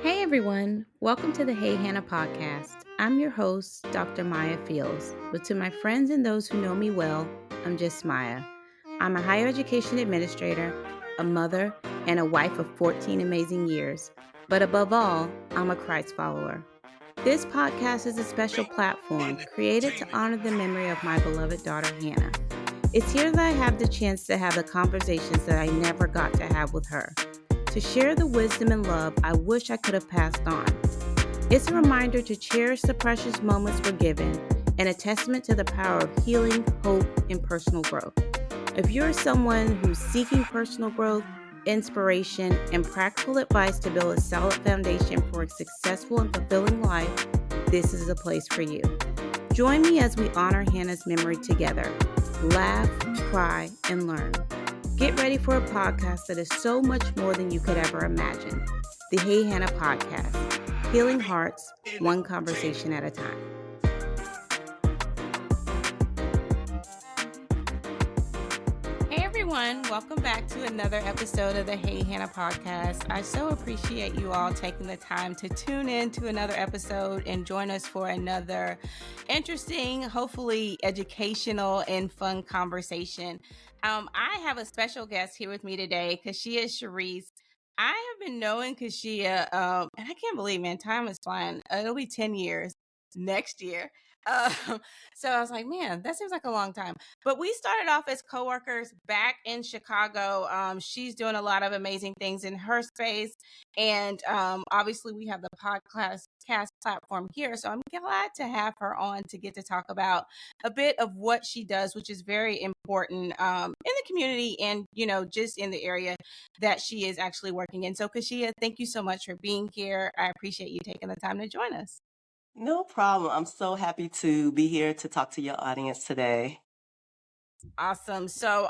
Hey everyone, welcome to the Hey Hannah podcast. I'm your host, Dr. Mya Fields, but to my friends and those who know me well, I'm just Mya. I'm a higher education administrator, a mother, and a wife of 14 amazing years. But above all, I'm a Christ follower. This podcast is a special platform created to honor the memory of my beloved daughter, Hannah. It's here that I have the chance to have the conversations that I never got to have with her, to share the wisdom and love I wish I could have passed on. It's a reminder to cherish the precious moments we're given and a testament to the power of healing, hope, and personal growth. If you're someone who's seeking personal growth, inspiration, and practical advice to build a solid foundation for a successful and fulfilling life, this is the place for you. Join me as we honor Hannah's memory together. Laugh, cry, and learn. Get ready for a podcast that is so much more than you could ever imagine. The Hey Hannah podcast, healing hearts, one conversation at a time. Hey everyone, welcome back to another episode of the Hey Hannah podcast. I so appreciate you all taking the time to tune in to another episode and join us for another interesting, hopefully educational and fun conversation. I have a special guest here with me today, Cachia Cherise. I have been knowing Cachia, and I can't believe, man, time is flying. It'll be 10 years next year. Um, so I was like, man, that seems like a long time. But we started off as coworkers back in Chicago. She's doing a lot of amazing things in her space. And obviously, we have the podcast cast platform here. So I'm glad to have her on to get to talk about a bit of what she does, which is very important in the community and, just in the area that she is actually working in. So, Kashia, thank you so much for being here. I appreciate you taking the time to join us. No problem. I'm so happy to be here to talk to your audience today. Awesome. So,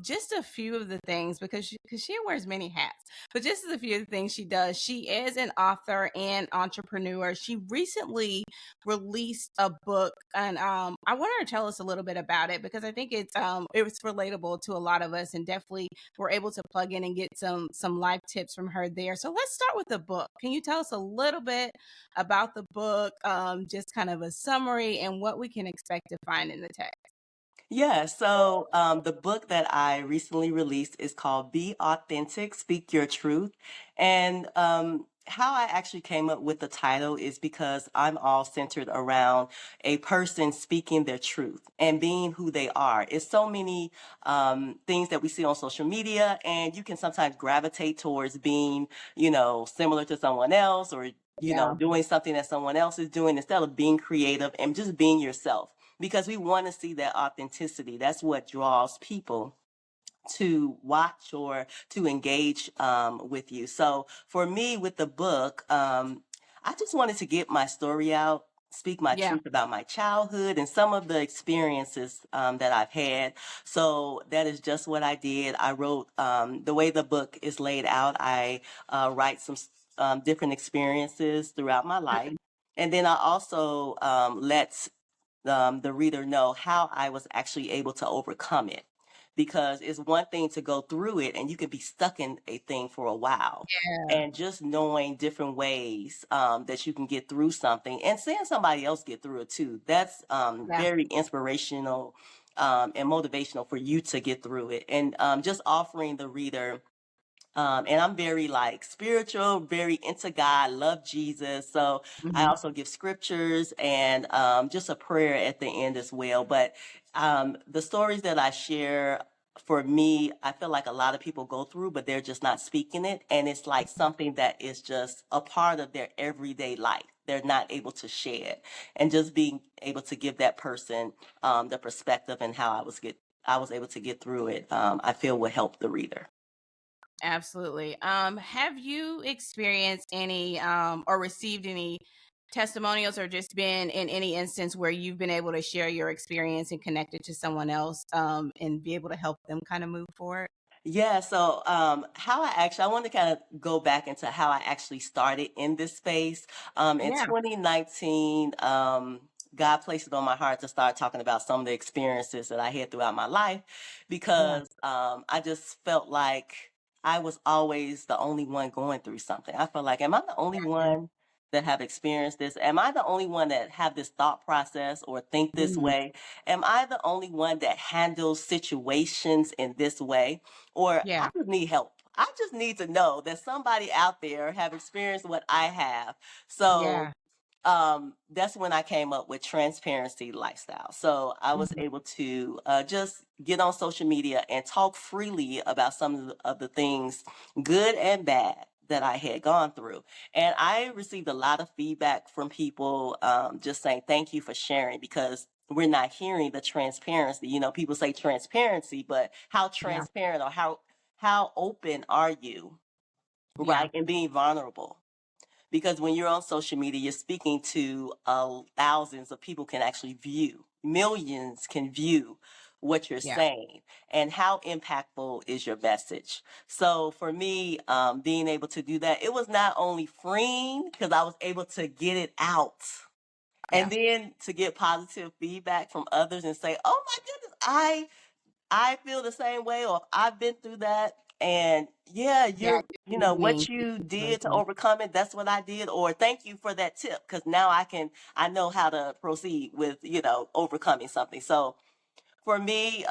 just a few of the things because she wears many hats, but just a few of the things she does. She is an author and entrepreneur. She recently released a book, and I want her to tell us a little bit about it because I think it was relatable to a lot of us, and definitely we're able to plug in and get some life tips from her there. So let's start with the book. Can you tell us a little bit about the book, just kind of a summary and what we can expect to find in the text? Yeah, so the book that I recently released is called Be Authentic, Speak Your Truth. And how I actually came up with the title is because I'm all centered around a person speaking their truth and being who they are. It's so many things that we see on social media, and you can sometimes gravitate towards being, similar to someone else or, Yeah. doing something that someone else is doing instead of being creative and just being yourself because we want to see that authenticity. That's what draws people to watch or to engage with you. So for me, with the book, I just wanted to get my story out, speak my Yeah. truth about my childhood and some of the experiences that I've had. So that is just what I did. I wrote the way the book is laid out. I write some different experiences throughout my life. And then I also let the reader know how I was actually able to overcome it. Because it's one thing to go through it and you can be stuck in a thing for a while. Yeah. And just knowing different ways that you can get through something and seeing somebody else get through it too. That's Yeah. very inspirational and motivational for you to get through it. And just offering the reader and I'm very like spiritual, very into God, love Jesus. So I Mhm. also give scriptures and just a prayer at the end as well. But the stories that I share, for me, I feel like a lot of people go through, but they're just not speaking it. And it's like something that is just a part of their everyday life. They're not able to share it. And just being able to give that person the perspective and how I was able to get through it, I feel will help the reader. Absolutely. Have you experienced any or received any testimonials or just been in any instance where you've been able to share your experience and connect it to someone else and be able to help them kind of move forward? Yeah, so how I want to kind of go back into how I actually started in this space. In Yeah. 2019, God placed it on my heart to start talking about some of the experiences that I had throughout my life Yeah. because I just felt like I was always the only one going through something. I felt like, am I the only Gotcha. one that have experienced this? Am I the only one that have this thought process or think this Mm, way? Am I the only one that handles situations in this way? Or yeah, I just need help. I just need to know that somebody out there have experienced what I have. So yeah. that's when I came up with transparency lifestyle. So I was Mhm. able to just get on social media and talk freely about some of the things, good and bad, that I had gone through. And I received a lot of feedback from people just saying, thank you for sharing, because we're not hearing the transparency. You know, people say transparency, but how Yeah, transparent or how open are you, yeah, right? And being vulnerable, because when you're on social media, you're speaking to thousands of people can actually view, millions can view what you're yeah, saying, and how impactful is your message. So for me, being able to do that, it was not only freeing because I was able to get it out, yeah. and then to get positive feedback from others and say, oh my goodness, I feel the same way, or I've been through that. And yeah, Yeah, you know, diffusing what the you did to situation. overcome it, that's what I did. Or thank you for that tip. Cause now I know how to proceed with, overcoming something. So for me,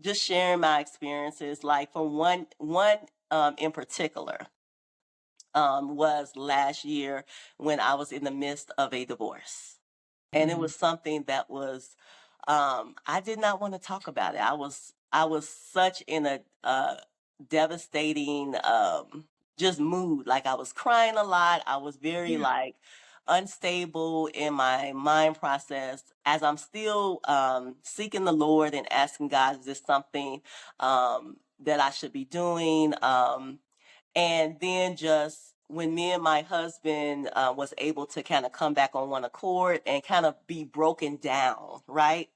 just sharing my experiences, like for one in particular, was last year when I was in the midst of a divorce. And it Mhm. was something that was, I did not want to talk about it. I was such in a devastating just mood. Like I was crying a lot. I was very Yeah, like unstable in my mind process as I'm still seeking the Lord and asking God, is this something that I should be doing? And then just when me and my husband was able to kind of come back on one accord and kind of be broken down, right?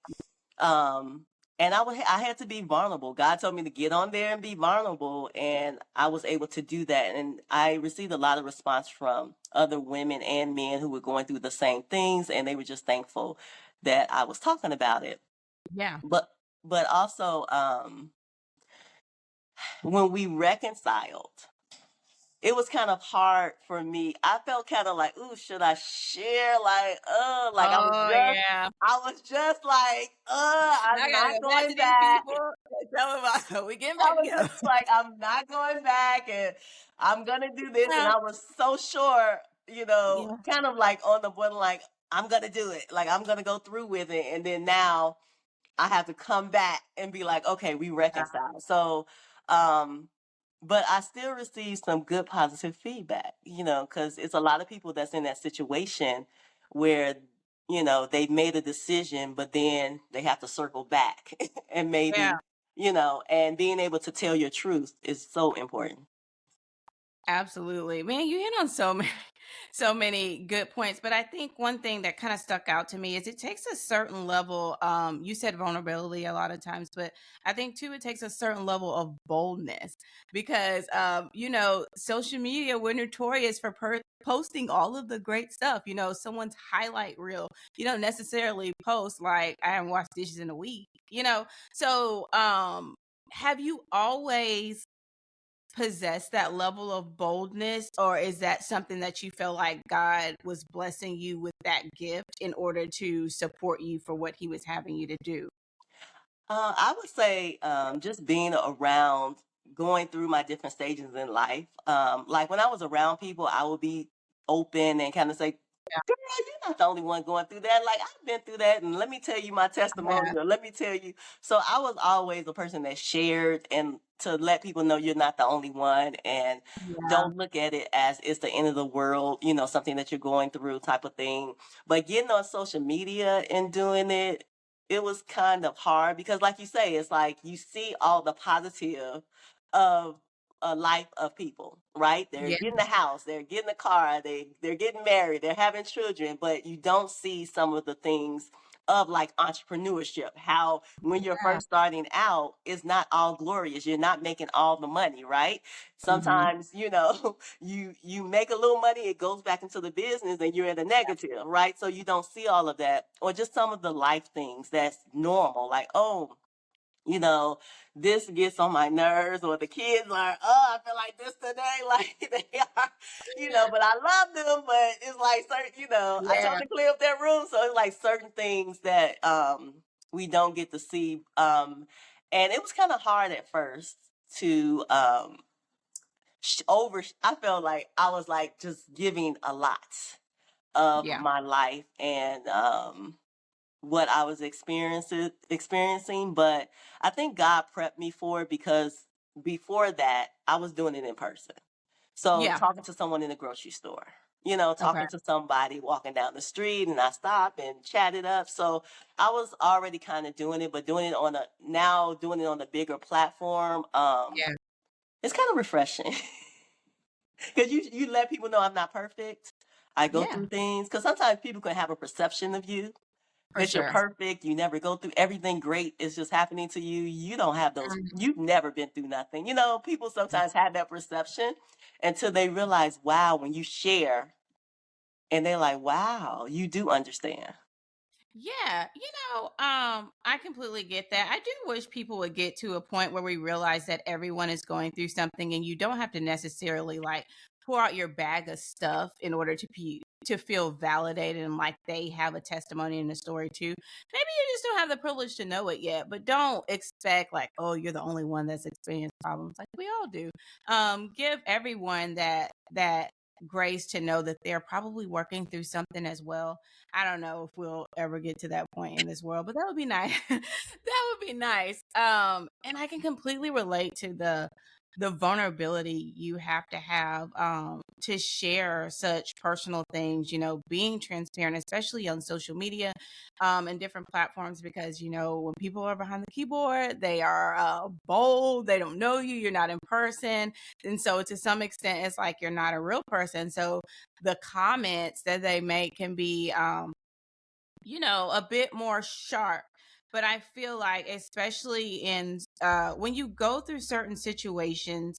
Um, and I had to be vulnerable. God told me to get on there and be vulnerable, and I was able to do that. And I received a lot of response from other women and men who were going through the same things, and they were just thankful that I was talking about it. yeah. But also when we reconciled, it was kind of hard for me. I felt kind of like, ooh, should I share? Like Oh, yeah. I was just like, Now I I'm gotta not go back going to these back. people and tell them about we getting I back was together. just like, I'm not going back, and I'm gonna do this. And Yeah, I was so sure, yeah, kind of like on the border, like I'm gonna do it, like I'm gonna go through with it. And then now I have to come back and be like, okay, we yeah, reconcile. So, um, but I still receive some good positive feedback, because it's a lot of people that's in that situation where, they've made a decision, but then they have to circle back and yeah. maybe, and being able to tell your truth is so important. Absolutely. Man, you hit on so many so many good points, but I think one thing that kind of stuck out to me is it takes a certain level you said vulnerability a lot of times, but I think too it takes a certain level of boldness because social media, we're notorious for posting all of the great stuff. Someone's highlight reel. You don't necessarily post like I haven't washed dishes in a week, So, have you always possess that level of boldness, or is that something that you feel like God was blessing you with that gift in order to support you for what he was having you to do? I would say just being around, going through my different stages in life. Like when I was around people, I would be open and kind of say, girl, you're not the only one going through that. Like I've been through that, and let me tell you my testimony, Yeah, or let me tell you. So I was always a person that shared and to let people know you're not the only one, and yeah, don't look at it as it's the end of the world, something that you're going through type of thing. But getting on social media and doing it was kind of hard because, like you say, it's like you see all the positive of a life of people, right? They're yeah, getting a house, they're getting a car, they're getting married, they're having children, but you don't see some of the things of like entrepreneurship. How when you're yeah. first starting out, it's not all glorious. You're not making all the money, right? Mhm. Sometimes, you make a little money, it goes back into the business and you're in a negative, right? So you don't see all of that. Or just some of the life things that's normal, like, oh, you know, this gets on my nerves, or the kids are, oh, I feel like this today, like they are, but I love them, but it's like certain, I told Yeah. them to clear up their room. So it's like certain things that we don't get to see. And it was kind of hard at first to I felt like I was like just giving a lot of Yeah. my life and what I was experiencing, but I think God prepped me for it because before that, I was doing it in person. So Yeah. talking to someone in the grocery store, Okay. talking to somebody walking down the street, and I stopped and chatted up. So I was already kind of doing it, but doing it on a bigger platform, Yeah. it's kind of refreshing. Because you let people know I'm not perfect. I go Yeah. through things because sometimes people can have a perception of you For that you're sure. perfect. You never go through everything great is just happening to you. You don't have those. You've never been through nothing. People Mhm. sometimes have that perception until they realize, wow, when you share, and they're like, wow, you do understand. Yeah, I completely get that. I do wish people would get to a point where we realize that everyone is going through something and you don't have to necessarily like pour out your bag of stuff in order to feel validated and like they have a testimony and a story too. Maybe you just don't have the privilege to know it yet, but don't expect like, oh, you're the only one that's experienced problems. Like we all do. Give everyone that grace to know that they're probably working through something as well. I don't know if we'll ever get to that point in this world, but that would be nice. That would be nice. And I can completely relate to the vulnerability you have to share such personal things, being transparent, especially on social media, and different platforms, because when people are behind the keyboard, they are bold, they don't know you, you're not in person. And so to some extent it's like you're not a real person. So the comments that they make can be a bit more sharp. But I feel like, especially in when you go through certain situations,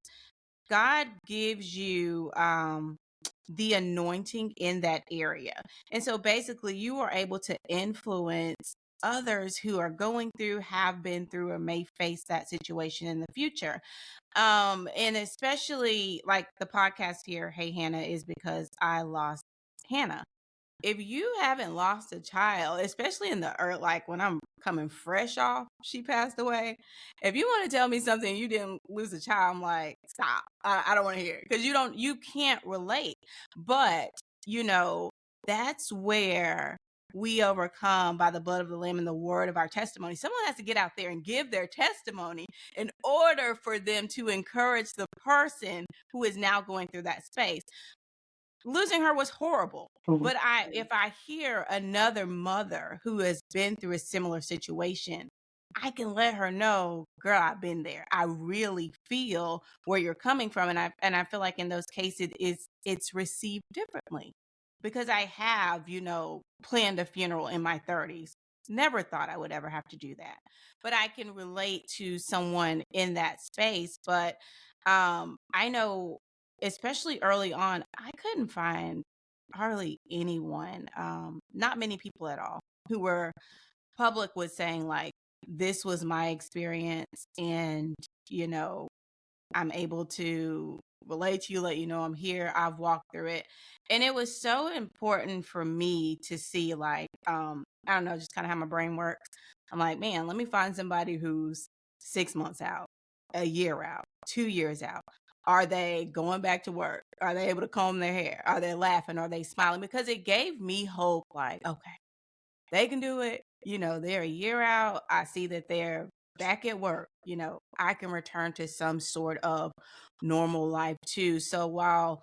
God gives you the anointing in that area. And so basically you are able to influence others who are going through, have been through, or may face that situation in the future. And especially like the podcast here, Hey Hannah, is because I lost Hannah. If you haven't lost a child, especially in the earth, like when I'm coming fresh off, she passed away. If you want to tell me something, you didn't lose a child, I'm like, stop. I don't want to hear it because you can't relate. But, you know, that's where we overcome by the blood of the Lamb and the word of our testimony. Someone has to get out there and give their testimony in order for them to encourage the person who is now going through that space. Losing her was horrible. Mhm. But if I hear another mother who has been through a similar situation, I can let her know, girl, I've been there. I really feel where you're coming from. And I feel like in those cases it's received differently. Because I have, planned a funeral in my 30s. Never thought I would ever have to do that. But I can relate to someone in that space. But I know, especially early on, I couldn't find hardly anyone, not many people at all, who were public with saying, like, this was my experience, and, you know, I'm able to relate to you, let you know I'm here. I've walked through it. And it was so important for me to see, like, I don't know, just kind of how my brain works. I'm like, man, let me find somebody who's 6 months out, a year out, 2 years out. Are they going back to work? Are they able to comb their hair? Are they laughing? Are they smiling? Because it gave me hope, like, okay, they can do it. They're a year out. I see that they're back at work. I can return to some sort of normal life too. So while,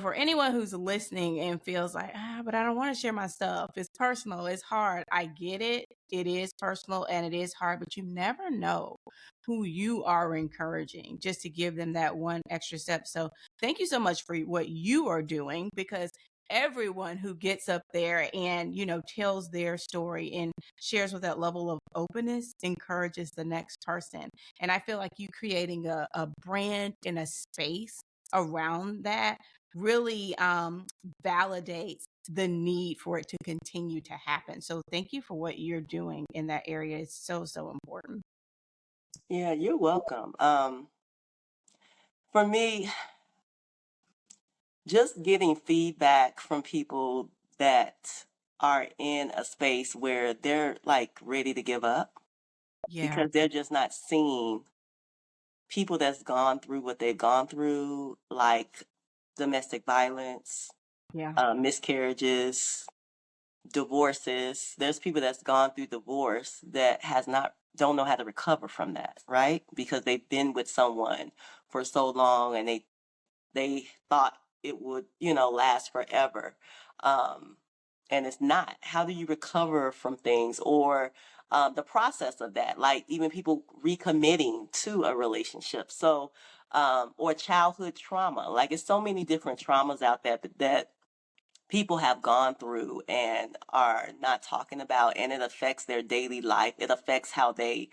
for anyone who's listening and feels like, but I don't want to share my stuff, it's personal, it's hard. I get it. It is personal and it is hard, but you never know who you are encouraging just to give them that one extra step. So thank you so much for what you are doing, because everyone who gets up there and tells their story and shares with that level of openness encourages the next person. And I feel like you creating a brand and a space around that really validates the need for it to continue to happen. So thank you for what you're doing in that area. It's so important. Yeah, you're welcome. For me, just getting feedback from people that are in a space where they're like ready to give up Yeah. because they're just not seeing people that's gone through what they've gone through, like domestic violence, Yeah. miscarriages, divorces. There's people that's gone through divorce that has not don't know how to recover from that, right? Because they've been with someone for so long and they thought it would, last forever. Um, and it's not. How do you recover from things or the process of that? Like even people recommitting to a relationship. So, or childhood trauma. Like it's so many different traumas out there that people have gone through and are not talking about, and it affects their daily life. It affects how they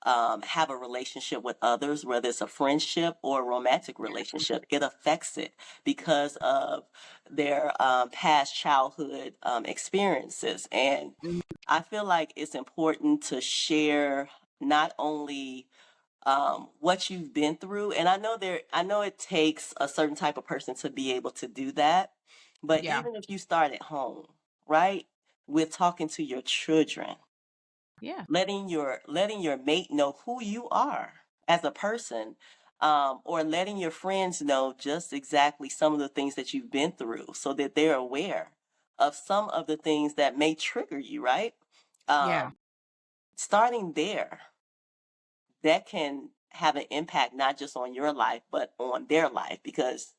have a relationship with others, whether it's a friendship or a romantic relationship. It affects it because of their past childhood experiences. And Mm. I feel like it's important to share not only what you've been through. And I know it takes a certain type of person to be able to do that. But Yeah. even if you start at home, right, with talking to your children, Yeah. letting your mate know who you are as a person, or letting your friends know just exactly some of the things that you've been through, so that they're aware of some of the things that may trigger you, right? Yeah. Um, Starting there, that can have an impact not just on your life but on their life because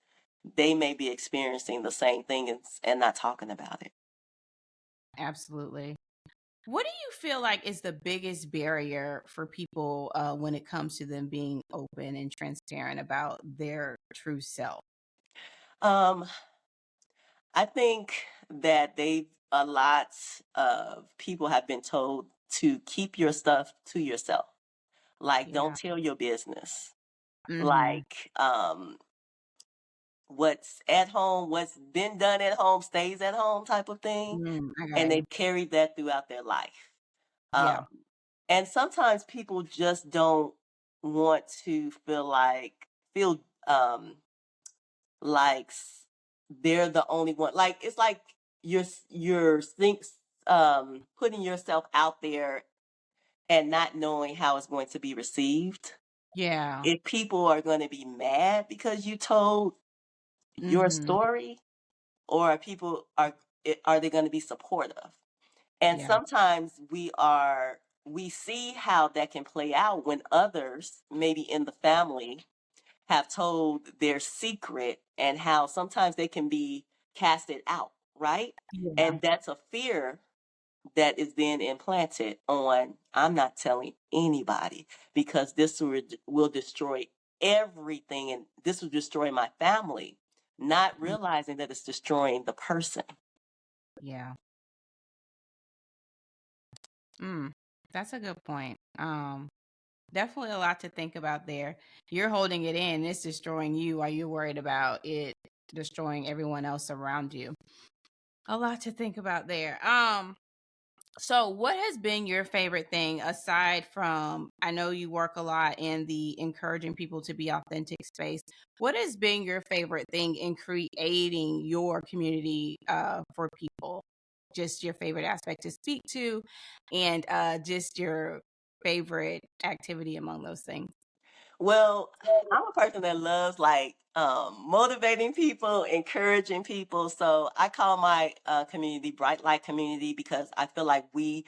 they may be experiencing the same thing and not talking about it. Absolutely. What do you feel like is the biggest barrier for people when it comes to them being open and transparent about their true self? um I think that they a lot of people have been told to keep your stuff to yourself, like don't Yeah. tell your business, Mm-hmm. like what's at home, what's been done at home stays at home type of thing, I and got you. they've carried that throughout their life. Yeah. Um, and sometimes people just don't want to feel like they're the only one. Like it's like you're putting yourself out there and not knowing how it's going to be received. Yeah. If people are going to be mad because you told your Mm-hmm. story, or are they going to be supportive? And Yeah. sometimes we see how that can play out when others, maybe in the family, have told their secret, and how sometimes they can be casted out, right? Yeah. And that's a fear that is then implanted on, I'm not telling anybody because will destroy everything, and this will destroy my family, not Mm. realizing that it's destroying the person. Yeah. Mm. That's a good point. Definitely a lot to think about there. You're holding it in, it's destroying you while you're worried about it destroying everyone else around you. A lot to think about there. So what has been your favorite thing aside from, I know you work a lot in the encouraging people to be authentic space. What has been your favorite thing in creating your community for people? Just your favorite aspect to speak to and just your favorite activity among those things. Well, I'm a person that loves like motivating people, encouraging people. So I call my community Bright Light Community because I feel like we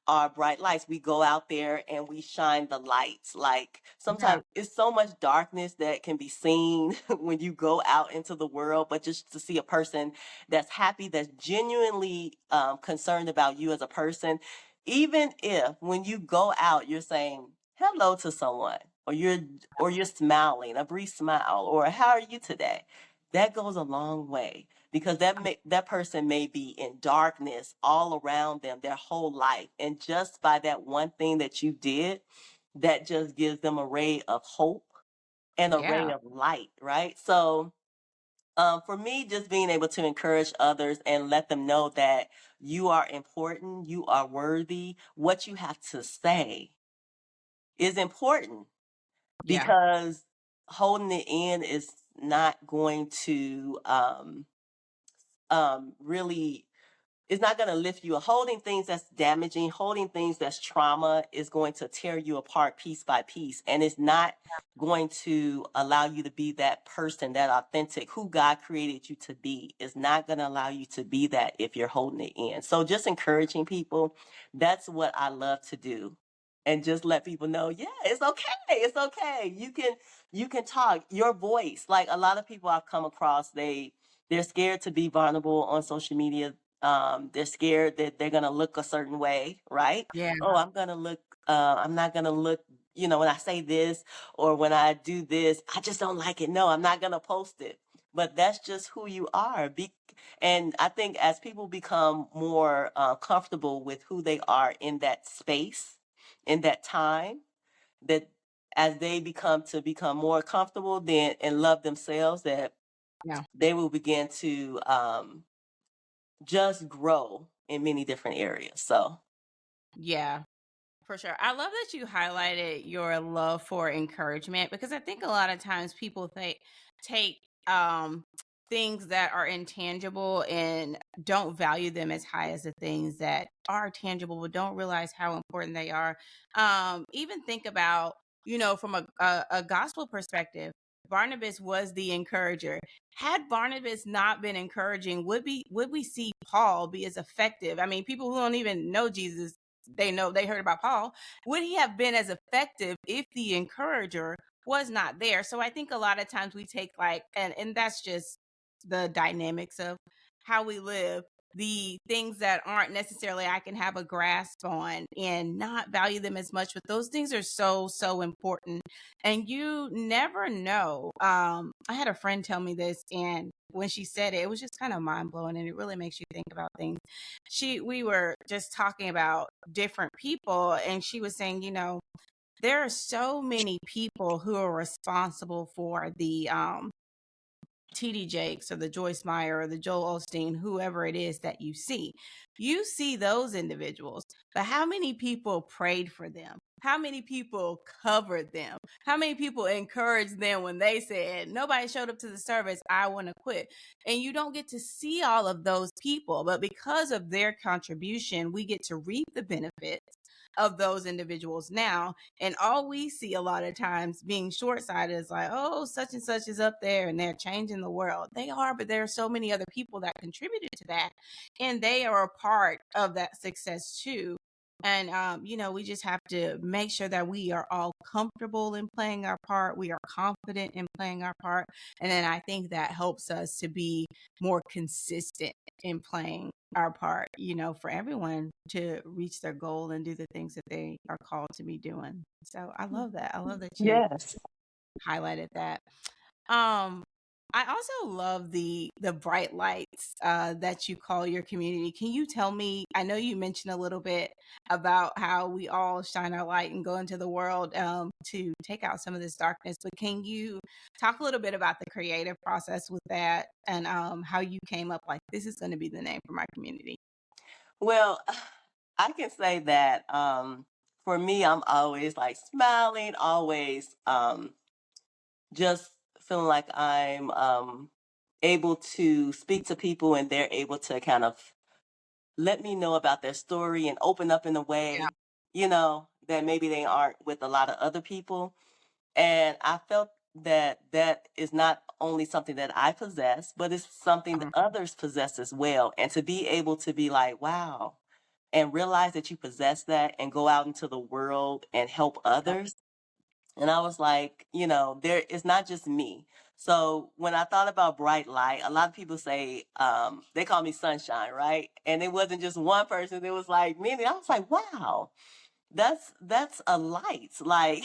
are bright lights. We go out there and we shine the lights. Like Yeah. sometimes it's so much darkness that can be seen when you go out into the world, but just to see a person that's happy, that's genuinely concerned about you as a person, even if when you go out, you're saying hello to someone, or you're smiling, a brief smile, or how are you today? That goes a long way because that person may be in darkness all around them their whole life, and just by that one thing that you did, that just gives them a ray of hope and a ray Yeah. of light, right? So for me, just being able to encourage others and let them know that you are important, you are worthy, what you have to say is important, Yeah. because holding it in is not going to really, it's not going to lift you. Holding things that's damaging, holding things that's trauma is going to tear you apart piece by piece. And it's not going to allow you to be that person, that authentic, who God created you to be. It's not going to allow you to be that if you're holding it in. So just encouraging people, that's what I love to do. And just let people know, yeah, it's okay. It's okay. You can talk. Your voice. Like, a lot of people I've come across, they're scared to be vulnerable on social media. They're scared that they're gonna look a certain way, right? Yeah. Oh, I'm not gonna look, when I say this or when I do this, I just don't like it. No, I'm not gonna post it. But that's just who you are. And I think as people become more comfortable with who they are in that space, in that time, that as they become more comfortable then and love themselves, that Yeah. they will begin to just grow in many different areas. So, Yeah. For sure. I love that you highlighted your love for encouragement, because I think a lot of times people take things that are intangible and don't value them as high as the things that are tangible, but don't realize how important they are. Even think about, from a gospel perspective, Barnabas was the encourager. Had Barnabas not been encouraging, would we see Paul be as effective? I mean, people who don't even know Jesus, they heard about Paul. Would he have been as effective if the encourager was not there? So I think a lot of times we take, like, and that's just the dynamics of how we live, the things that aren't necessarily I can have a grasp on and not value them as much, but those things are so important. And you never know. I had a friend tell me this, and when she said it, it was just kind of mind blowing, and it really makes you think about things. We were just talking about different people, and she was saying, there are so many people who are responsible for the TD Jakes or the Joyce Meyer or the Joel Osteen, whoever it is that you see. You see those individuals, but how many people prayed for them? How many people covered them? How many people encouraged them when they said, nobody showed up to the service, I want to quit? And you don't get to see all of those people, but because of their contribution, we get to reap the benefits of those individuals now. And all we see a lot of times being short sighted is like, oh, such and such is up there and they're changing the world. They are, but there are so many other people that contributed to that. And they are a part of that success too. And, we just have to make sure that we are all comfortable in playing our part. We are confident in playing our part. And then I think that helps us to be more consistent in playing our part, for everyone to reach their goal and do the things that they are called to be doing. So I love that. I love that you yes. highlighted that. Um, I also love the bright lights that you call your community. Can you tell me? I know you mentioned a little bit about how we all shine our light and go into the world to take out some of this darkness. But can you talk a little bit about the creative process with that, and how you came up like this is going to be the name for my community? Well, I can say that for me, I'm always like smiling, always just feeling like I'm able to speak to people and they're able to kind of let me know about their story and open up in a Yeah. way, that maybe they aren't with a lot of other people. And I felt that that is not only something that I possess, but it's something that others possess as well. And to be able to be like, wow, and realize that you possess that and go out into the world and help others. And I was like, there it's not just me. So when I thought about bright light, a lot of people say, they call me sunshine, right? And it wasn't just one person, it was like many. I was like, wow, that's a light. Like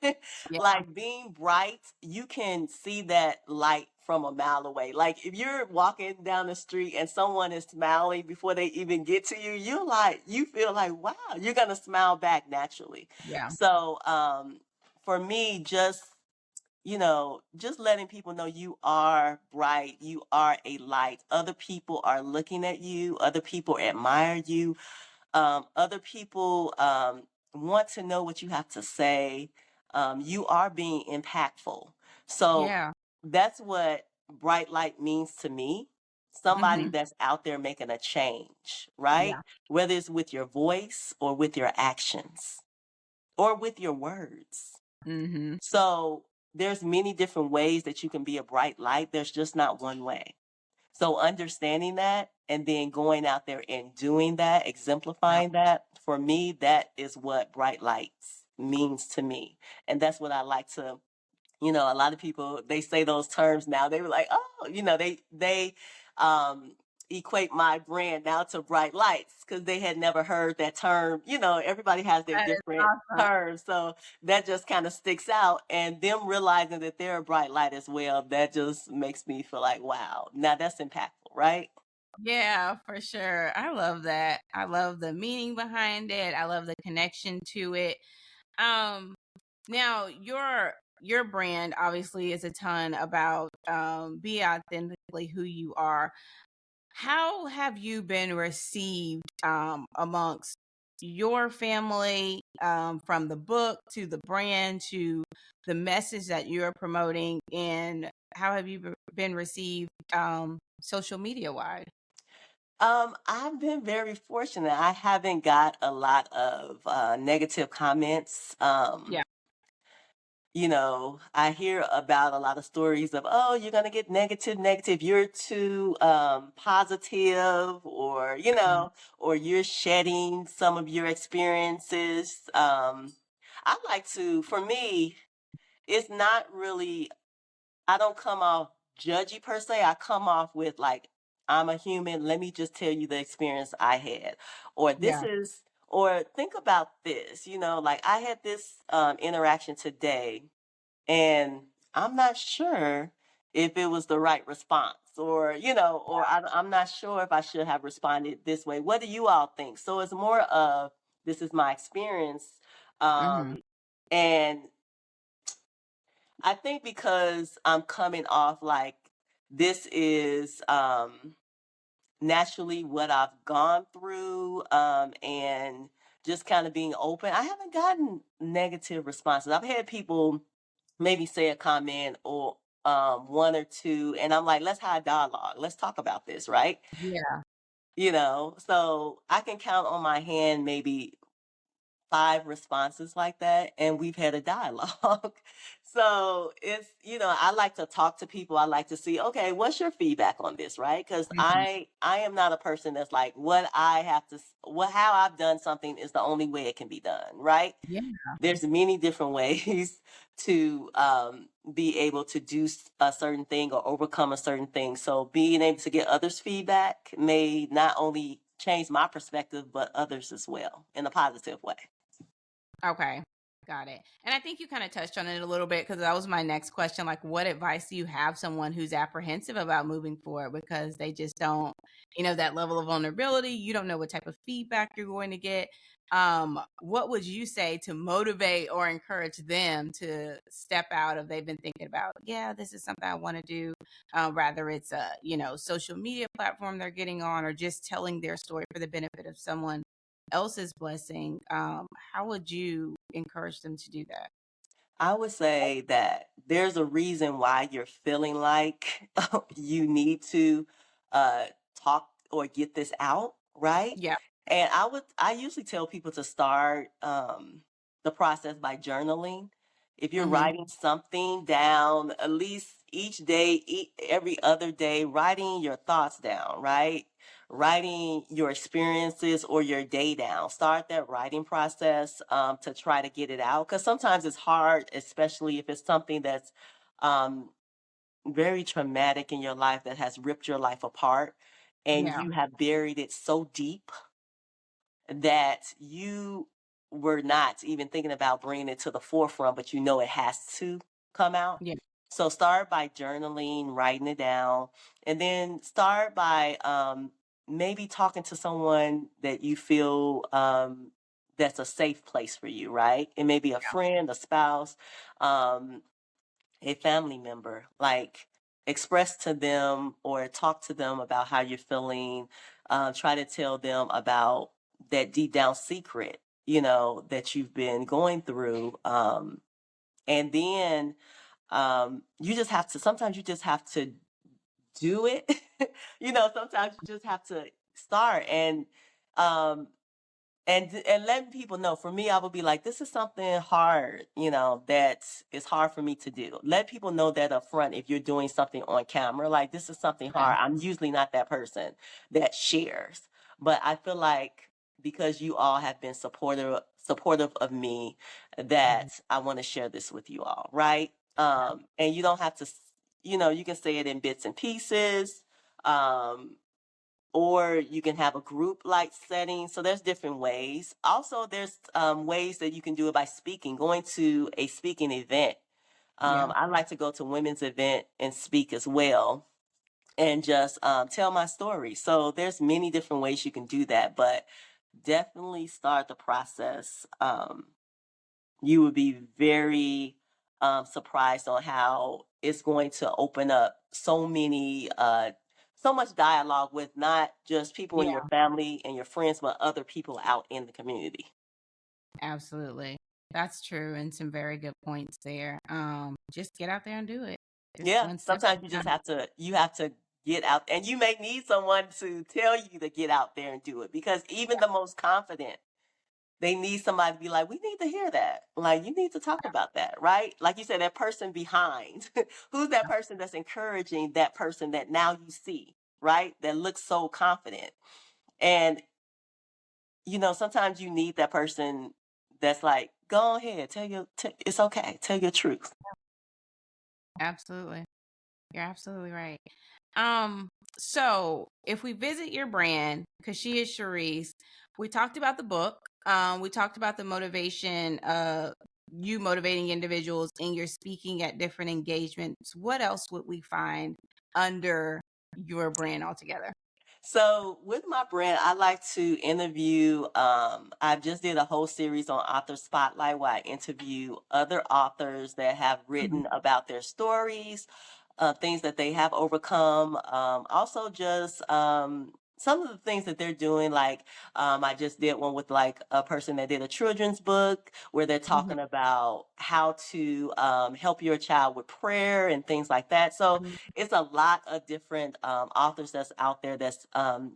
Yeah. like being bright, you can see that light from a mile away. Like if you're walking down the street and someone is smiling before they even get to you, you feel like, wow, you're gonna smile back naturally. Yeah. So for me, just letting people know you are bright, you are a light. Other people are looking at you, other people admire you, other people want to know what you have to say. You are being impactful. So Yeah. that's what bright light means to me. Somebody Mhm. that's out there making a change, Yeah. right? Whether it's with your voice or with your actions or with your words. Mhm. So there's many different ways that you can be a bright light. There's just not one way. So understanding that and then going out there and doing that, Yeah. exemplifying that, for me, that is what bright lights means to me. And that's what I like to, a lot of people, they say those terms now. They were like, oh, they equate my brand now to bright lights because they had never heard that term. Everybody has their That is different awesome. terms. So that just kind of sticks out. And them realizing that they're a bright light as well, that just makes me feel like, wow, now that's impactful, right? Yeah, for sure. I love that. I love the meaning behind it. I love the connection to it. Um, Now your brand obviously is a ton about be authentically who you are. How have you been received amongst your family, from the book to the brand to the message that you're promoting, and how have you been received social media wide? I've been very fortunate. I haven't got a lot of negative comments. Yeah. I hear about a lot of stories of, oh, you're going to get negative, you're too positive, or, Mhm. or you're shedding some of your experiences. I like to, for me, it's not really, I don't come off judgy per se. I come off with like, I'm a human. Let me just tell you the experience I had. Or Yeah. or think about this, like I had this interaction today and I'm not sure if it was the right response or, I'm not sure if I should have responded this way. What do you all think? So it's more of this is my experience. Hmm. And I think because I'm coming off like this is naturally what I've gone through, and just kind of being open, I haven't gotten negative responses. I've had people maybe say a comment or one or two, and I'm like, let's have a dialogue. Let's talk about this, right? Yeah. So I can count on my hand maybe 5 responses like that, and we've had a dialogue. So it's, I like to talk to people. I like to see, okay, what's your feedback on this, right? Because Hmm. I am not a person that's like, what I have to, what how I've done something is the only way it can be done, right? Yeah. There's many different ways to be able to do a certain thing or overcome a certain thing. So being able to get others' feedback may not only change my perspective, but others as well in a positive way. Okay. Got it. And I think you kind of touched on it a little bit because that was my next question. Like, what advice do you have someone who's apprehensive about moving forward because they just don't, that level of vulnerability? You don't know what type of feedback you're going to get. What would you say to motivate or encourage them to step out if they've been thinking about, yeah, this is something I want to do, rather it's a, social media platform they're getting on or just telling their story for the benefit of someone else's blessing, how would you encourage them to do that? I would say that there's a reason why you're feeling like you need to uh, talk or get this out, right? Yeah. And I usually tell people to start the process by journaling. If you're Mhm. writing something down, at least each day, every other day, writing your thoughts down, right? Writing your experiences or your day down. Start that writing process to try to get it out. Because sometimes it's hard, especially if it's something that's um, very traumatic in your life that has ripped your life apart and Yeah. you have buried it so deep that you were not even thinking about bringing it to the forefront, but it has to come out. Yeah. So start by journaling, writing it down, and then start by maybe talking to someone that you feel that's a safe place for you, right? It may be a friend, a spouse, um, a family member. Like express to them or talk to them about how you're feeling. Try to tell them about that deep down secret that you've been going through. And then you just have to, sometimes you just have to do it. Sometimes you just have to start um, and letting people know. For me, I would be like, this is something hard, that is hard for me to do. Let people know that up front if you're doing something on camera, like this is something Okay. hard. I'm usually not that person that shares, but I feel like because you all have been supportive of me, Mhm. that I want to share this with you all, right? And you don't have to, you can say it in bits and pieces. Um, or you can have a group like setting. So there's different ways. Also, there's ways that you can do it by speaking, going to a speaking event. Yeah. I like to go to women's event and speak as well, and just tell my story. So there's many different ways you can do that, but definitely start the process. You would be very surprised on how it's going to open up so much dialogue with not just people in Yeah. your family and your friends, but other people out in the community. Absolutely. That's true. And some very good points there. Just get out there and do it. Just Yeah, one step sometimes at you a just time. have to get out, and you may need someone to tell you to get out there and do it, because even the most confident, they need somebody to be like, we need to hear that. Like, you need to talk about that, right? Like you said, that person behind. Who's that person that's encouraging that person that now you see, right? That looks so confident. And, sometimes you need that person that's like, go ahead, it's okay, tell your truth. Absolutely. You're absolutely right. Um, so if we visit your brand, Cachia Cherise, we talked about the book. We talked about the motivation, you motivating individuals in your speaking at different engagements. What else would we find under your brand altogether? So with my brand, I like to interview. I just did a whole series on Author Spotlight where I interview other authors that have Mhm. written about their stories, things that they have overcome. Also, just some of the things that they're doing. Like I just did one with like a person that did a children's book where they're Mhm. talking about how to help your child with prayer and things like that. So Mhm. it's a lot of different authors that's out there that's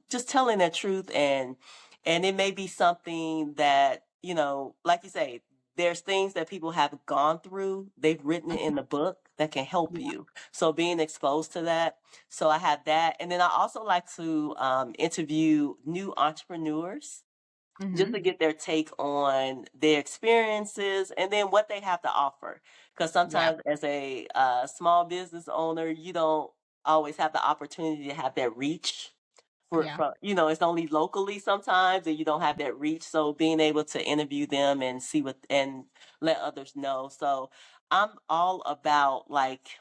just telling their truth, and it may be something that, like you say, there's things that people have gone through, they've written it in the book that can help Yeah. you, so being exposed to that. So I have that, and then I also like to interview new entrepreneurs just Mhm. to get their take on their experiences and then what they have to offer. Because Yeah. sometimes, as a small business owner, you don't always have the opportunity to have that reach. Yeah. It's only locally sometimes, and you don't have that reach. So being able to interview them and see what and let others know. So I'm all about like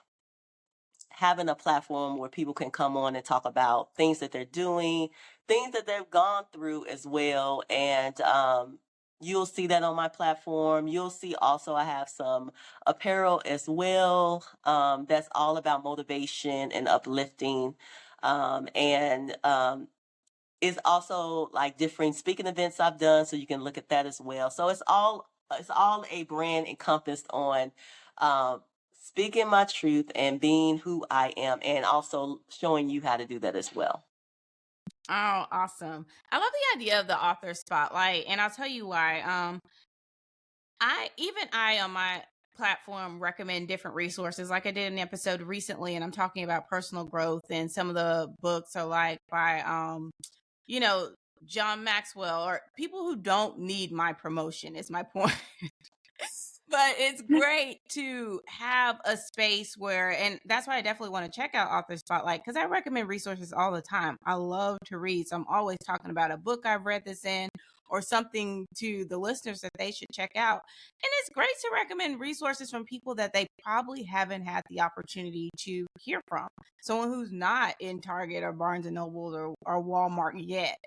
having a platform where people can come on and talk about things that they're doing, things that they've gone through as well. And you'll see that on my platform. You'll see also I have some apparel as well, that's all about motivation and uplifting. And it's also like different speaking events I've done, so you can look at that as well. So it's all a brand encompassed on um, speaking my truth and being who I am, and also showing you how to do that as well. Oh, awesome. I love the idea of the author spotlight, and I'll tell you why. I on my platform recommend different resources. Like I did an episode recently, and I'm talking about personal growth, and some of the books are like by you know, John Maxwell, or people who don't need my promotion is my point. But it's great to have a space where, and that's why I definitely want to check out Author Spotlight, because I recommend resources all the time. I love to read, so I'm always talking about a book I've read this in, or something to the listeners that they should check out. And it's great to recommend resources from people that they probably haven't had the opportunity to hear from. Someone who's not in Target or Barnes and Noble or Walmart yet.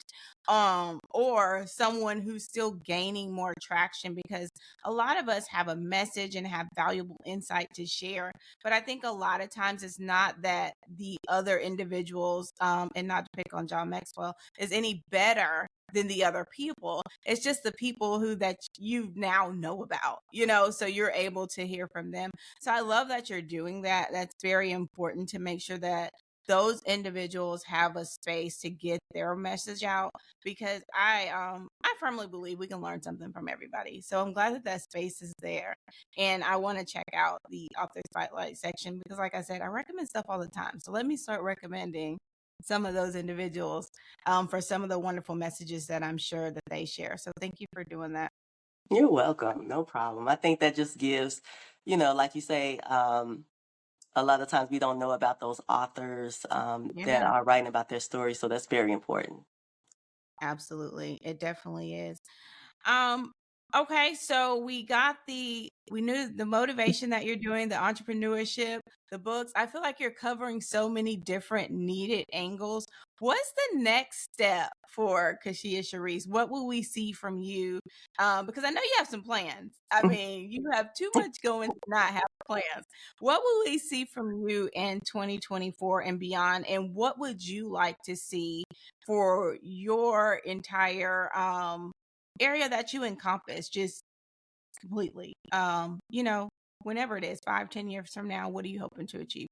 Or someone who's still gaining more traction, because a lot of us have a message and have valuable insight to share. But I think a lot of times it's not that the other individuals, and not to pick on John Maxwell, is any better than the other people. It's just the people who that you now know about, so you're able to hear from them. So I love that you're doing that. That's very important to make sure that those individuals have a space to get their message out, because I firmly believe we can learn something from everybody. So I'm glad that that space is there. And I want to check out the author spotlight section because, like I said, I recommend stuff all the time. So let me start recommending some of those individuals for some of the wonderful messages that I'm sure that they share. So thank you for doing that. You're welcome. No problem. I think that just gives, like you say, a lot of times we don't know about those authors that Yeah, are writing about their story. So that's very important. absolutely. It definitely is. Um, okay, so we knew the motivation that you're doing, the entrepreneurship, the books. I feel like you're covering so many different needed angles. What's the next step for Cachia Cherise? What will we see from you? Because I know you have some plans. I mean, you have too much going to not have plans. What will we see from you in 2024 and beyond? And what would you like to see for your entire area that you encompass, just completely, whenever it is, 5-10 years from now, what are you hoping to achieve?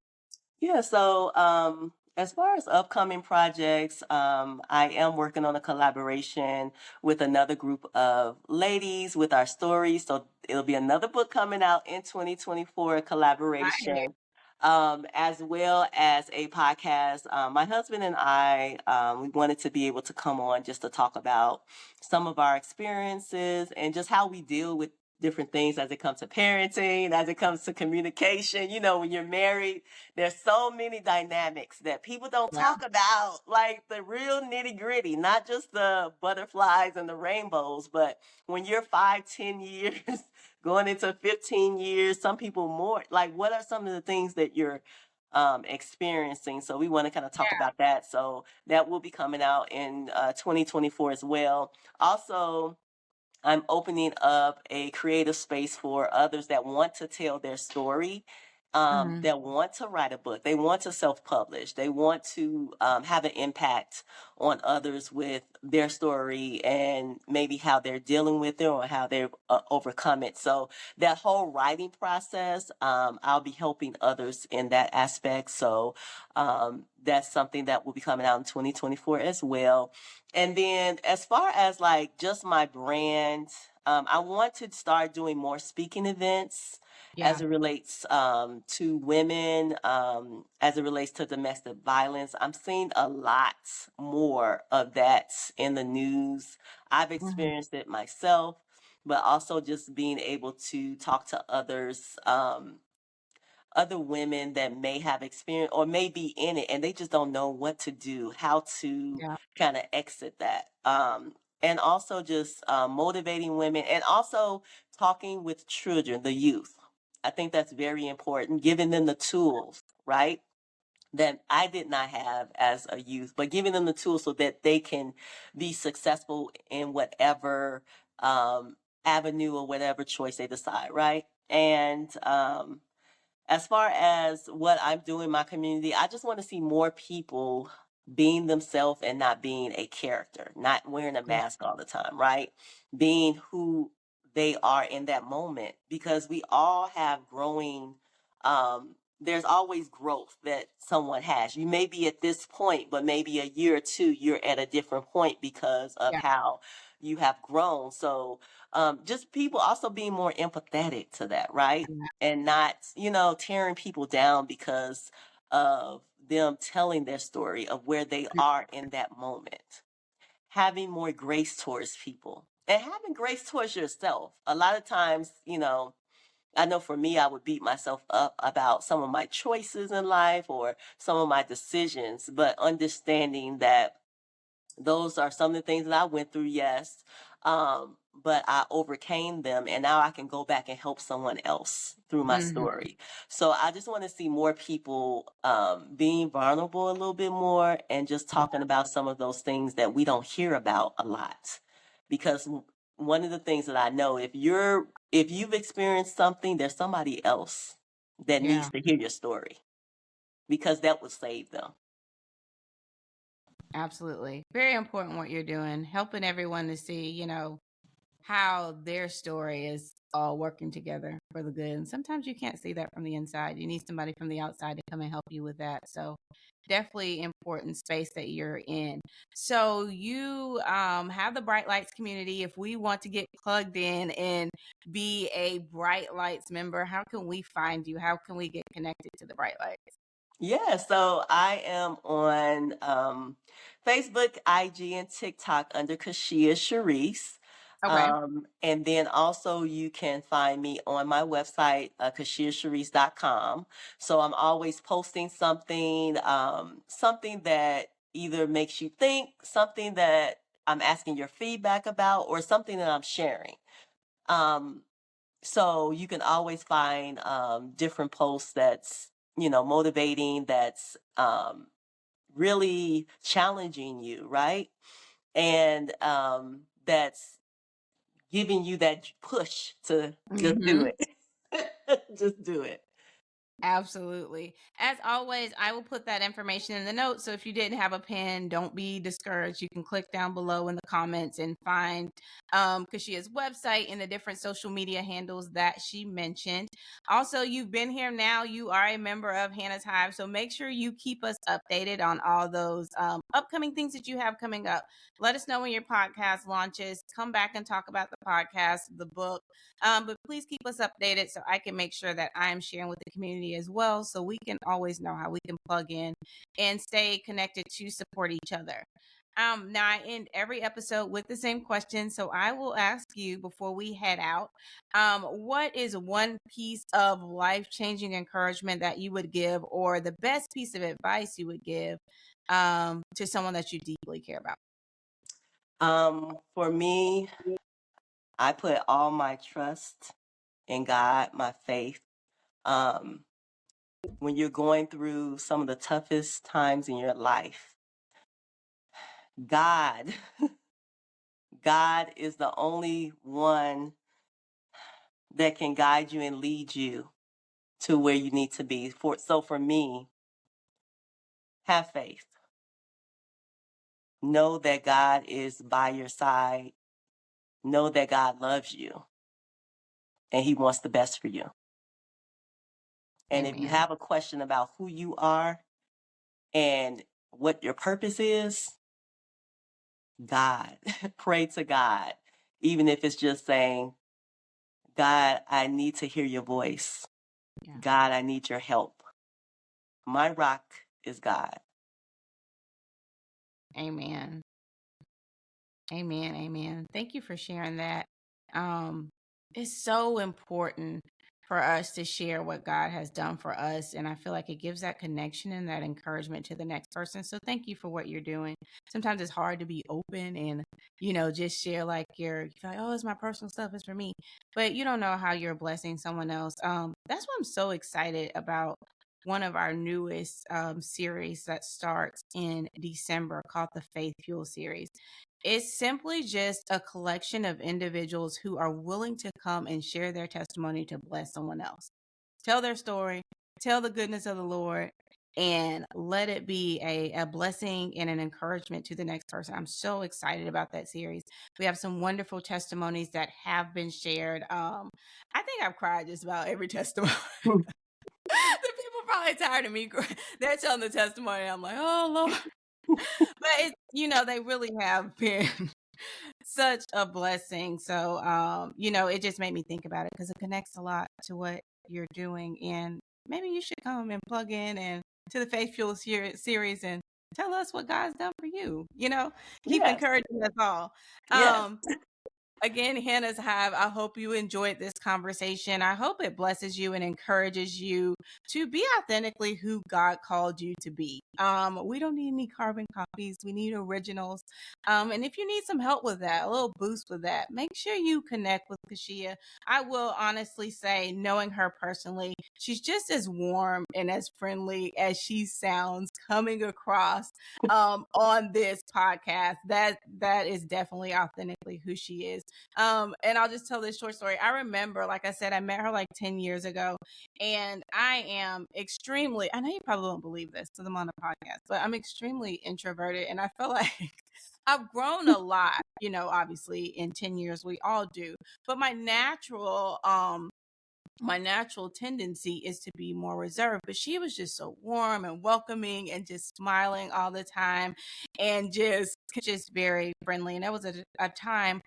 Yeah, so as far as upcoming projects, I am working on a collaboration with another group of ladies with our stories. So it'll be another book coming out in 2024, a Right. collaboration, as well as a podcast. My husband and I, we wanted to be able to come on just to talk about some of our experiences and just how we deal with different things as it comes to parenting, as it comes to communication. When you're married, there's so many dynamics that people don't Yeah. talk about, like the real nitty gritty, not just the butterflies and the rainbows, but when you're 5, 10 years going into 15 years, some people more, like what are some of the things that you're experiencing? So we want to kind of talk about that. So that will be coming out in 2024 as well. Also, I'm opening up a creative space for others that want to tell their story, Mhm. that want to write a book. They want to self-publish. They want to have an impact on others with their story and maybe how they're dealing with it or how they've overcome it. So that whole writing process, I'll be helping others in that aspect. So that's something that will be coming out in 2024 as well. And then as far as like just my brand, I want to start doing more speaking events Yeah. as it relates to women, as it relates to domestic violence. I'm seeing a lot more of that in the news. I've Mhm. experienced it myself, but also just being able to talk to others, other women that may have experience or may be in it and they just don't know what to do, how to Yeah. kind of exit that. And also just motivating women and also talking with children, the youth. I think that's very important, giving them the tools, right? That I did not have as a youth, but giving them the tools so that they can be successful in whatever um, avenue or whatever choice they decide, right? And as far as what I'm doing in my community, I just want to see more people being themselves and not being a character, not wearing a Yeah. mask all the time, right? Being who they are in that moment because we all have growing there's always growth that someone has. You may be at this point, but maybe a year or two you're at a different point because of Yeah. how you have grown. So just people also being more empathetic to that, right? And not, tearing people down because of them telling their story of where they are in that moment. Having more grace towards people and having grace towards yourself. A lot of times, I know for me, I would beat myself up about some of my choices in life or some of my decisions, but understanding that those are some of the things that I went through, yes. But I overcame them and now I can go back and help someone else through my Mhm. story. So I just want to see more people being vulnerable a little bit more and just Yeah. talking about some of those things that we don't hear about a lot. Because one of the things that I know, if you've experienced something, there's somebody else that Yeah. needs to hear your story because that would save them. Absolutely. Very important what you're doing, helping everyone to see, how their story is all working together for the good. And sometimes you can't see that from the inside. You need somebody from the outside to come and help you with that. So definitely important space that you're in. So you have the Bright Lights community. If we want to get plugged in and be a Bright Lights member, how can we find you? How can we get connected to the Bright Lights? Yeah, so I am on Facebook, IG, and TikTok under Cachia Cherise. Okay. And then also you can find me on my website, cachiacherise.com. So I'm always posting something, something that either makes you think, something that I'm asking your feedback about, or something that I'm sharing. Um, so you can always find different posts that's, motivating, that's really challenging you, right? And that's giving you that push to just do Mhm. it. Just do it. Absolutely. As always, I will put that information in the notes. So if you didn't have a pen, don't be discouraged. You can click down below in the comments and find Kashia's website and the different social media handles that she mentioned. Also, you've been here now. You are a member of Hannah's Hive. So make sure you keep us updated on all those upcoming things that you have coming up. Let us know when your podcast launches. Come back and talk about the podcast, the book. But please keep us updated so I can make sure that I'm sharing with the community as well, so we can always know how we can plug in and stay connected to support each other. Now I end every episode with the same question, so I will ask you before we head out, what is one piece of life-changing encouragement that you would give, or the best piece of advice you would give to someone that you deeply care about? For me, I put all my trust in God, my faith. Um, when you're going through some of the toughest times in your life, God, God is the only one that can guide you and lead you to where you need to be. So for me, have faith. Know that God is by your side. Know that God loves you and he wants the best for you. And if you Amen. have a question about who you are and what your purpose is, God, pray to God. Even if it's just saying, God, I need to hear your voice. Yeah. God, I need your help. My rock is God. Amen. Amen. Amen. Thank you for sharing that. Um, it's so important for us to share what God has done for us. And I feel like it gives that connection and that encouragement to the next person. So thank you for what you're doing. Sometimes it's hard to be open and, just share like you feel like, oh, it's my personal stuff, it's for me. But you don't know how you're blessing someone else. That's why I'm so excited about one of our newest series that starts in December called the Faith Fuel series. It's simply just a collection of individuals who are willing to come and share their testimony to bless someone else. Tell their story, tell the goodness of the Lord, and let it be a blessing and an encouragement to the next person. I'm so excited about that series. We have some wonderful testimonies that have been shared. I think I've cried just about every testimony. The people probably tired of me. They're telling the testimony. I'm like, oh Lord. But they really have been such a blessing. So, it just made me think about it because it connects a lot to what you're doing. And maybe you should come and plug in and to the Faith Fuel series and tell us what God's done for you. Keep Yes, encouraging us all. yes, Um, Again, Hannah's Hive, I hope you enjoyed this conversation. I hope it blesses you and encourages you to be authentically who God called you to be. We don't need any carbon copies. We need originals. And if you need some help with that, a little boost with that, make sure you connect with Cachia. I will honestly say, knowing her personally, she's just as warm and as friendly as she sounds coming across on this podcast. That is definitely authentically who she is. And I'll just tell this short story. I remember, like I said, I met her like 10 years ago, and I am extremely, I know you probably won't believe this because I'm on a podcast, but I'm extremely introverted, and I feel like I've grown a lot, obviously in 10 years, we all do. But my natural tendency is to be more reserved, but she was just so warm and welcoming and just smiling all the time and just very friendly. And that was a time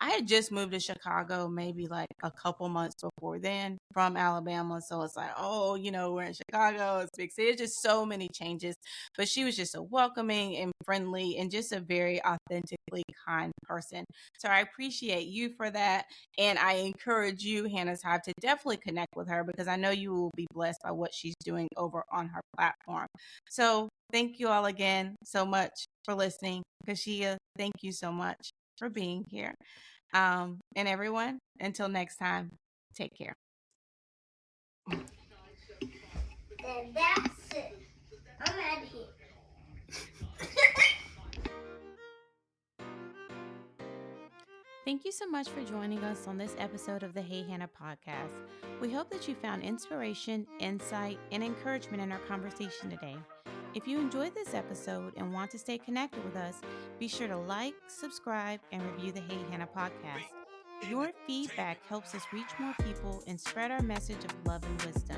I had just moved to Chicago maybe like a couple months before then from Alabama. So it's like, oh, we're in Chicago, it's a big city. It's just so many changes. But she was just so welcoming and friendly and just a very authentically kind person. So I appreciate you for that. And I encourage you, Hannah's Hive, to definitely connect with her because I know you will be blessed by what she's doing over on her platform. So thank you all again so much for listening. Cachia, thank you so much for being here. And everyone, until next time, take care. And that's it. I'm out of here. Thank you so much for joining us on this episode of the Hey Hannah podcast. We hope that you found inspiration, insight, and encouragement in our conversation today. If you enjoyed this episode and want to stay connected with us, be sure to like, subscribe, and review the Hey Hannah podcast. Your feedback helps us reach more people and spread our message of love and wisdom.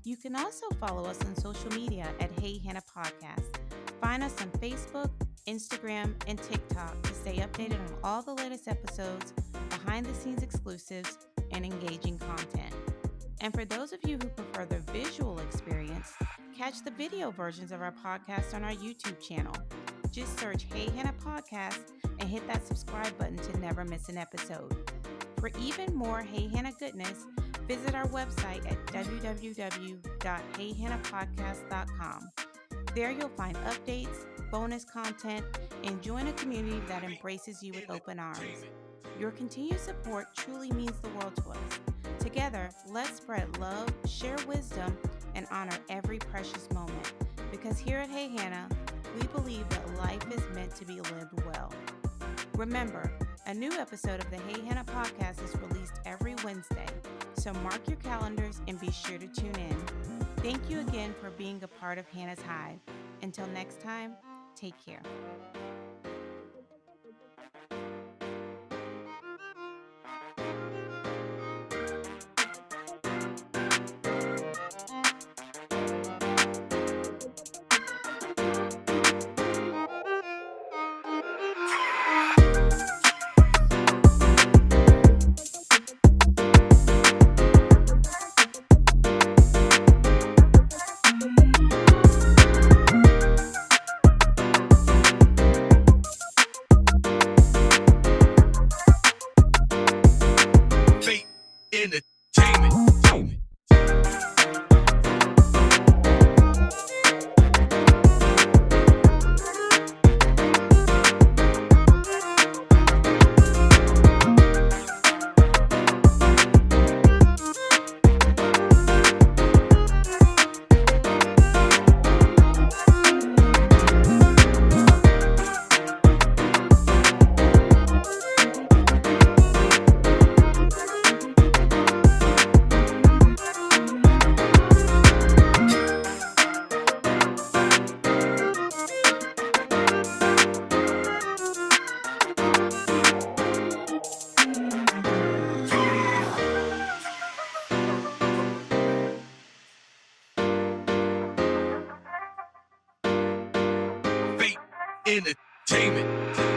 You can also follow us on social media at Hey Hannah Podcast. Find us on Facebook, Instagram, and TikTok to stay updated on all the latest episodes, behind the scenes exclusives, and engaging content. And for those of you who prefer the visual experience, catch the video versions of our podcast on our YouTube channel. Just search Hey Hannah Podcast and hit that subscribe button to never miss an episode. For even more Hey Hannah goodness, visit our website at www.heyhannahpodcast.com. There you'll find updates, bonus content, and join a community that embraces you with open arms. Your continued support truly means the world to us. Together, let's spread love, share wisdom, and honor every precious moment. Because here at Hey Hannah, we believe that life is meant to be lived well. Remember, a new episode of the Hey Hannah podcast is released every Wednesday, so mark your calendars and be sure to tune in. Thank you again for being a part of Hannah's Hive. Until next time, take care. Entertainment. Entertainment.